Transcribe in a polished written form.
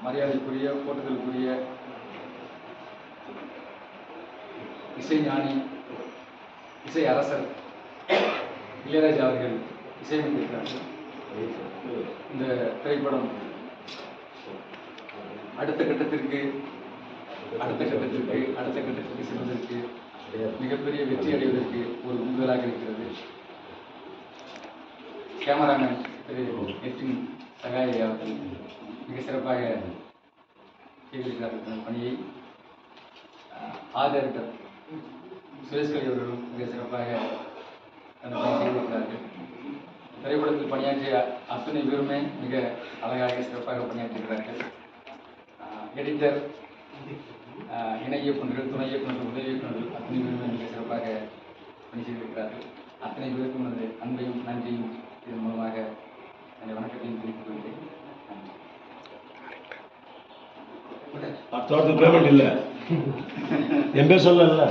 மரியாதைக்குரிய போற்றுதலுக்குரிய இசைஞானி, இசை அரசர் இளையராஜா அவர்கள் இசையமைத்திருக்கிறார்கள். இந்த திரைப்படம் அடுத்த கட்டத்திற்கு செல்வதற்கு மிகப்பெரிய வெற்றி அடைவதற்கு ஒரு உந்துதலாக இருக்கிறது. கேமராமேன் திரு எட்டின் சகாய அவர்கள் மிக சிறப்பாக செய்திருக்கிறார்கள் பணியை. ஆதரவு சுரேஷ்கலி அவர்களும் மிக சிறப்பாக அந்த பணி செய்திருக்கிறார்கள். திரைப்படத்தில் பணியாற்றிய அத்தனை பேருமே மிக அழகாக சிறப்பாக பணியாற்றியிருக்கிறார்கள். எடிட்டர், இணை இயக்குநர்கள், துணை இயக்குநர்கள், உதவி இயக்குநர்கள் அத்தனை பேருமே மிக சிறப்பாக பணி செய்திருக்கிறார்கள். அத்தனை பேருக்கும் எனது அன்பையும் நன்றியும் இதன் மூலமாக என்னுடைய வணக்கத்தையும் தெரிவித்துக் கொள்கிறேன். பேமெண்ட் இல்லை என் பேர் சொல்லல.